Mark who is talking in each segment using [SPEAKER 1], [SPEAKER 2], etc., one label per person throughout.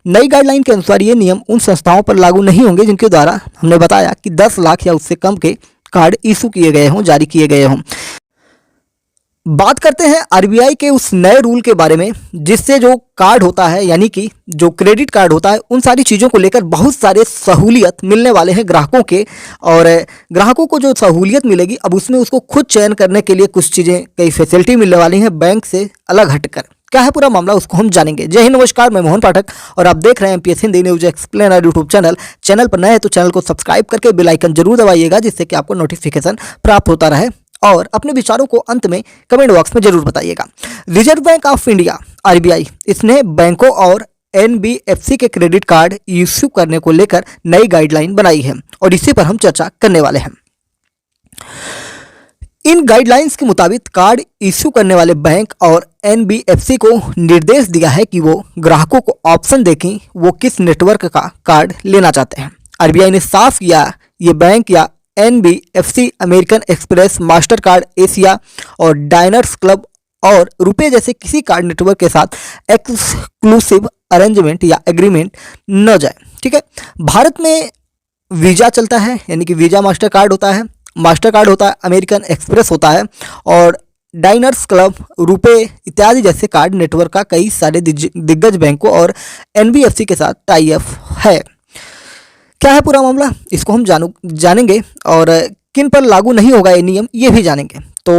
[SPEAKER 1] नई गाइडलाइन के अनुसार ये नियम उन संस्थाओं पर लागू नहीं होंगे जिनके द्वारा हमने बताया कि 10 लाख या उससे कम के कार्ड इशू किए गए हों, जारी किए गए हों। बात करते हैं आरबीआई के उस नए रूल के बारे में जिससे जो कार्ड होता है यानी कि जो क्रेडिट कार्ड होता है उन सारी चीज़ों को लेकर बहुत सारे सहूलियत मिलने वाले हैं ग्राहकों के। और ग्राहकों को जो सहूलियत मिलेगी अब उसमें उसको खुद चयन करने के लिए कुछ चीज़ें, कई फैसिलिटी मिलने वाली हैं बैंक से अलग हटकर। क्या है पूरा मामला, उसको हम जानेंगे। जय हिंद, नमस्कार, मैं मोहन पाठक और आप देख रहे हैं MPSC Hindi news explainer YouTube channel. Channel पर नए हैं तो चैनल को सब्सक्राइब करके बेल आइकन जरूर दबाइएगा जिससे कि आपको नोटिफिकेशन प्राप्त होता रहे और अपने विचारों को अंत में कमेंट बॉक्स में जरूर बताइएगा। Reserve bank of India RBI इसने बैंकों और एनबीएफसी के क्रेडिट कार्ड इश्यू करने को लेकर नई गाइडलाइन बनाई है और इसी पर हम चर्चा करने वाले हैं। इन गाइडलाइंस के मुताबिक कार्ड इश्यू करने वाले बैंक और एनबीएफसी को निर्देश दिया है कि वो ग्राहकों को ऑप्शन देखें वो किस नेटवर्क का कार्ड लेना चाहते हैं। आरबीआई ने साफ किया ये बैंक या NBFC American express, master card, Asia और डायनर्स क्लब और रुपए जैसे किसी कार्ड नेटवर्क के साथ एक्सक्लूसिव अरेंजमेंट या एग्रीमेंट न जाए। ठीक है, भारत में वीजा चलता है यानी कि वीजा मास्टर कार्ड होता है, मास्टर कार्ड होता है, अमेरिकन एक्सप्रेस होता है और डायनर्स क्लब, रुपए इत्यादि जैसे कार्ड नेटवर्क का कई सारे दिग्गज बैंकों और एनबीएफसी के साथ टाई अप है। क्या है पूरा मामला, इसको हम जानेंगे और किन पर लागू नहीं होगा ये नियम ये भी जानेंगे। तो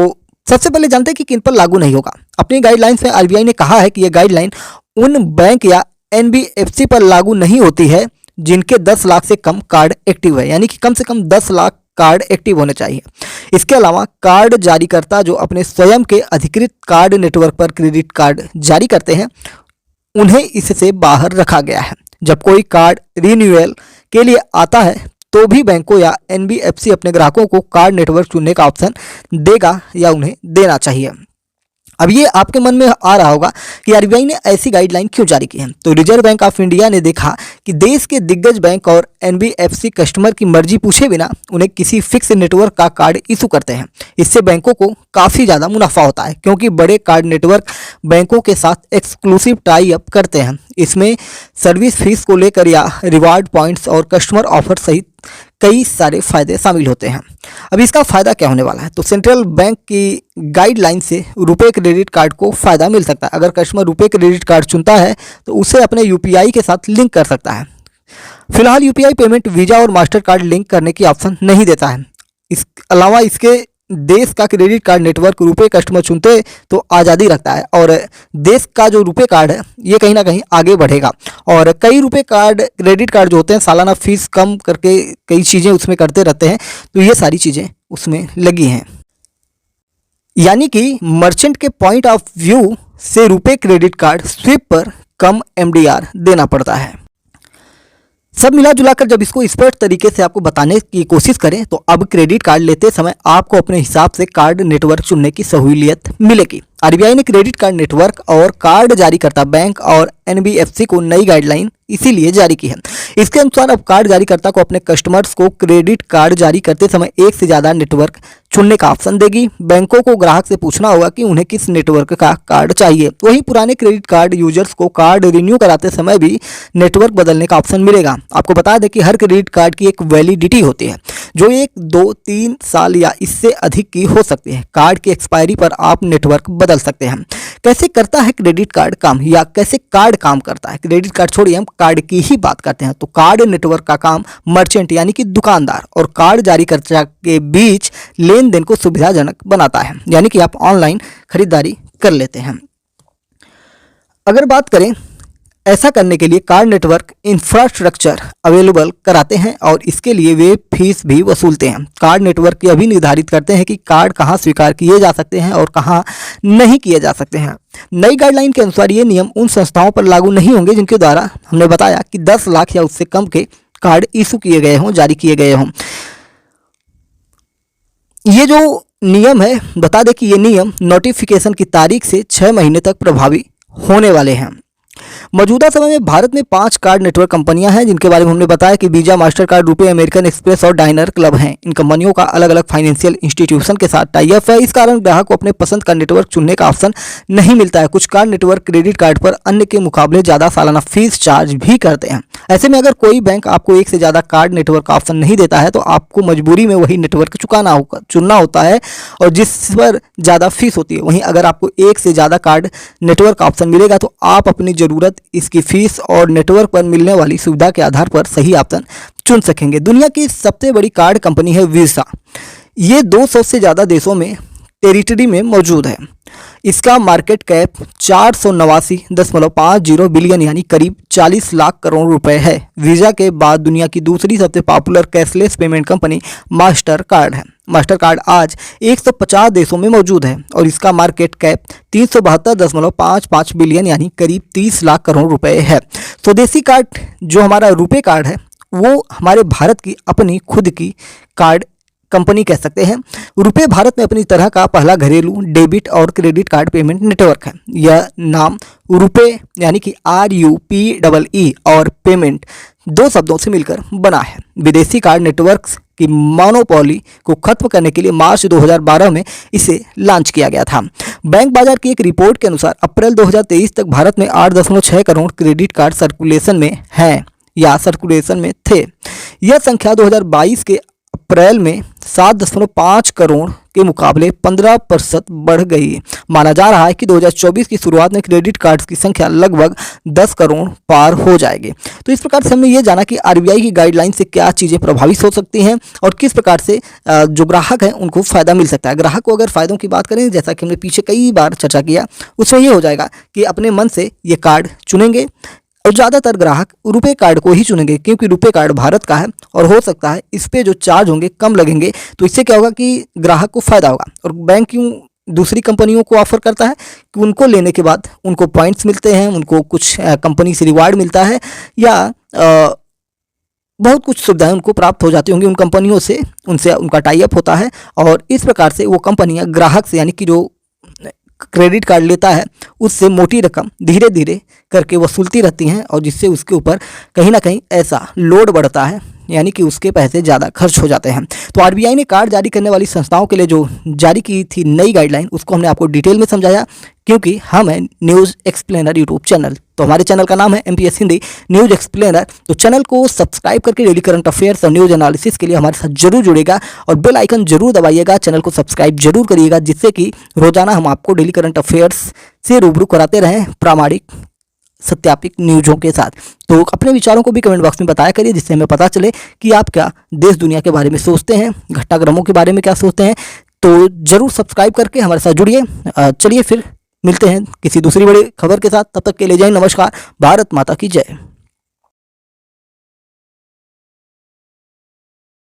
[SPEAKER 1] सबसे पहले जानते हैं कि किन पर लागू नहीं होगा। अपनी गाइडलाइंस में आरबीआई ने कहा है कि यह गाइडलाइन उन बैंक या एनबीएफसी पर लागू नहीं होती है जिनके 10 लाख से कम कार्ड एक्टिव है, यानी कि कम से कम 10 लाख कार्ड एक्टिव होने चाहिए। इसके अलावा कार्ड जारीकर्ता जो अपने स्वयं के अधिकृत कार्ड नेटवर्क पर क्रेडिट कार्ड जारी करते हैं उन्हें इससे बाहर रखा गया है। जब कोई कार्ड रिन्यूअल के लिए आता है तो भी बैंकों या एनबीएफसी अपने ग्राहकों को कार्ड नेटवर्क चुनने का ऑप्शन देगा या उन्हें देना चाहिए। अब ये आपके मन में आ रहा होगा कि आरबीआई ने ऐसी गाइडलाइन क्यों जारी की है। तो रिजर्व बैंक ऑफ इंडिया ने देखा कि देश के दिग्गज बैंक और एनबीएफसी कस्टमर की मर्जी पूछे बिना उन्हें किसी फिक्स नेटवर्क का कार्ड इशू करते हैं। इससे बैंकों को काफ़ी ज़्यादा मुनाफा होता है क्योंकि बड़े कार्ड नेटवर्क बैंकों के साथ एक्सक्लूसिव टाई अप करते हैं। इसमें सर्विस फीस को लेकर या रिवार्ड पॉइंट्स और कस्टमर ऑफर सहित कई सारे फायदे शामिल होते हैं। अब इसका फ़ायदा क्या होने वाला है, तो सेंट्रल बैंक की गाइडलाइन से रुपए क्रेडिट कार्ड को फ़ायदा मिल सकता है। अगर कस्टमर रुपए क्रेडिट कार्ड चुनता है तो उसे अपने यूपीआई के साथ लिंक कर सकता है। फिलहाल यूपीआई पेमेंट वीजा और मास्टर कार्ड लिंक करने की ऑप्शन नहीं देता है। इस अलावा इसके देश का क्रेडिट कार्ड नेटवर्क रुपए कस्टमर चुनते तो आज़ादी रखता है और देश का जो रुपए कार्ड है ये कहीं ना कहीं आगे बढ़ेगा। और कई रुपए कार्ड क्रेडिट कार्ड जो होते हैं सालाना फीस कम करके कई चीज़ें उसमें करते रहते हैं, तो ये सारी चीज़ें उसमें लगी हैं। यानी कि मर्चेंट के पॉइंट ऑफ व्यू से रुपए क्रेडिट कार्ड स्विप पर कम एमडीआर देना पड़ता है। सब मिला जुलाकर जब इसको स्पष्ट तरीके से आपको बताने की कोशिश करें तो अब क्रेडिट कार्ड लेते समय आपको अपने हिसाब से कार्ड नेटवर्क चुनने की सहूलियत मिलेगी। आरबीआई ने क्रेडिट कार्ड नेटवर्क और कार्ड जारी करता बैंक और एनबीएफसी को नई गाइडलाइन इसीलिए जारी की है। इसके अनुसार अब कार्ड जारीकर्ता को अपने कस्टमर्स को क्रेडिट कार्ड जारी करते समय एक से ज़्यादा नेटवर्क चुनने का ऑप्शन देगी। बैंकों को ग्राहक से पूछना होगा कि उन्हें किस नेटवर्क का कार्ड चाहिए। वहीं पुराने क्रेडिट कार्ड यूजर्स को कार्ड रिन्यू कराते समय भी नेटवर्क बदलने का ऑप्शन मिलेगा। आपको बता दें कि हर क्रेडिट कार्ड की एक वैलिडिटी होती है जो 1, 2, 3 साल या इससे अधिक की हो सकती है। कार्ड की एक्सपायरी पर आप नेटवर्क बदल सकते हैं। कैसे करता है क्रेडिट कार्ड काम या कैसे कार्ड काम करता है, क्रेडिट कार्ड छोड़िए हम कार्ड की ही बात करते हैं। तो कार्ड नेटवर्क का काम मर्चेंट यानी कि दुकानदार और कार्ड जारीकर्ता के बीच लेन देन को सुविधाजनक बनाता है, यानी कि आप ऑनलाइन खरीदारी कर लेते हैं। अगर बात करें ऐसा करने के लिए कार्ड नेटवर्क इंफ्रास्ट्रक्चर अवेलेबल कराते हैं और इसके लिए वे फीस भी वसूलते हैं। कार्ड नेटवर्क यह भी निर्धारित करते हैं कि कार्ड कहां स्वीकार किए जा सकते हैं और कहां नहीं किए जा सकते हैं। नई गाइडलाइन के अनुसार ये नियम उन संस्थाओं पर लागू नहीं होंगे जिनके द्वारा हमने बताया कि 10 लाख या उससे कम के कार्ड इशू किए गए हों, जारी किए गए हों। ये जो नियम है, बता दें कि ये नियम नोटिफिकेशन की तारीख से 6 महीने तक प्रभावी होने वाले हैं मौजूदा समय में भारत में 5 कार्ड नेटवर्क कंपनियां हैं जिनके बारे में हमने बताया कि visa, master card, RuPay, American express और डायनर क्लब हैं। इन कंपनियों का अलग अलग फाइनेंशियल इंस्टीट्यूशन के साथ टाई अप है। इस कारण ग्राहक को अपने पसंद का नेटवर्क चुनने का ऑप्शन नहीं मिलता है। कुछ कार्ड नेटवर्क क्रेडिट कार्ड पर अन्य के मुकाबले ज़्यादा सालाना फीस चार्ज भी करते हैं। ऐसे में अगर कोई बैंक आपको एक से ज़्यादा कार्ड नेटवर्क का ऑप्शन नहीं देता है तो आपको मजबूरी में वही नेटवर्क चुनना होता है और जिस पर ज़्यादा फीस होती है। वहीं अगर आपको एक से ज़्यादा कार्ड नेटवर्क का ऑप्शन मिलेगा तो आप अपनी ज़रूरत, इसकी फीस और नेटवर्क पर मिलने वाली सुविधा के आधार पर सही ऑप्शन चुन सकेंगे। दुनिया की सबसे बड़ी कार्ड कंपनी है वीज़ा। ये 200 से ज़्यादा देशों में टेरिटरी में मौजूद है। इसका मार्केट कैप 489.50 बिलियन यानी करीब 40 लाख करोड़ रुपए है। वीज़ा के बाद दुनिया की दूसरी सबसे popular cashless payment company master card है। मास्टर कार्ड आज 150 देशों में मौजूद है और इसका मार्केट कैप 372.55 बिलियन यानी करीब 30 लाख करोड़ रुपए है। स्वदेशी कार्ड जो हमारा रुपे कार्ड है वो हमारे भारत की अपनी खुद की कार्ड कंपनी कह सकते हैं। रुपे भारत में अपनी तरह का पहला घरेलू डेबिट और क्रेडिट कार्ड पेमेंट नेटवर्क है। यह नाम रुपे यानी कि RUPEE और पेमेंट 2 शब्दों से मिलकर बना है। विदेशी कार्ड नेटवर्क की मोनोपोली को खत्म करने के लिए मार्च 2012 में इसे लॉन्च किया गया था। बैंक बाजार की एक रिपोर्ट के अनुसार अप्रैल 2023 तक भारत में 8.6 करोड़ क्रेडिट कार्ड सर्कुलेशन में हैं या सर्कुलेशन में थे। यह संख्या 2022 के अप्रैल में 7.5 करोड़ के मुकाबले 15% बढ़ गई। माना जा रहा है कि 2024 की शुरुआत में क्रेडिट कार्ड्स की संख्या लगभग 10 करोड़ पार हो जाएगी। तो इस प्रकार से हमने ये जाना कि आरबीआई की गाइडलाइन से क्या चीज़ें प्रभावित हो सकती हैं और किस प्रकार से जो ग्राहक हैं उनको फ़ायदा मिल सकता है। ग्राहक को अगर फ़ायदों की बात करें, जैसा कि हमने पीछे कई बार चर्चा किया, उसमें ये हो जाएगा कि अपने मन से ये कार्ड चुनेंगे और ज़्यादातर ग्राहक रुपे कार्ड को ही चुनेंगे क्योंकि रुपे कार्ड भारत का है और हो सकता है इस पे जो चार्ज होंगे कम लगेंगे। तो इससे क्या होगा कि ग्राहक को फ़ायदा होगा। और बैंक क्यों दूसरी कंपनियों को ऑफर करता है कि उनको लेने के बाद उनको पॉइंट्स मिलते हैं, उनको कुछ कंपनी से रिवार्ड मिलता है या बहुत कुछ सुविधाएं उनको प्राप्त हो जाती होंगी उन कंपनियों से, उनसे उनका टाई अप होता है और इस प्रकार से वो कंपनियां ग्राहक से यानी कि जो क्रेडिट कार्ड लेता है उससे मोटी रकम धीरे धीरे करके वसूलती रहती हैं और जिससे उसके ऊपर कहीं ना कहीं ऐसा लोड बढ़ता है यानी कि उसके पैसे ज़्यादा खर्च हो जाते हैं। तो आरबीआई ने कार्ड जारी करने वाली संस्थाओं के लिए जो जारी की थी नई गाइडलाइन, उसको हमने आपको डिटेल में समझाया क्योंकि हम है न्यूज़ एक्सप्लेनर यूट्यूब चैनल। तो हमारे चैनल का नाम है MPS हिंदी न्यूज़ एक्सप्लेनर। तो चैनल को सब्सक्राइब करके डेली करंट अफेयर्स और न्यूज़ एनालिसिस के लिए हमारे साथ जरूर जुड़ेगा और बेल आइकन जरूर दबाइएगा। चैनल को सब्सक्राइब जरूर करिएगा जिससे कि रोजाना हम आपको डेली करंट अफेयर्स से रूबरू कराते रहें प्रामाणिक सत्यापित न्यूज़ों के साथ। तो अपने विचारों को भी कमेंट बॉक्स में बताया करिए जिससे हमें पता चले कि आप क्या देश दुनिया के बारे में सोचते हैं, घटनाक्रमों के बारे में क्या सोचते हैं। तो जरूर सब्सक्राइब करके हमारे साथ जुड़िए। चलिए फिर मिलते हैं किसी दूसरी बड़ी खबर के साथ। तब तक के लिए जय, नमस्कार, भारत माता की जय।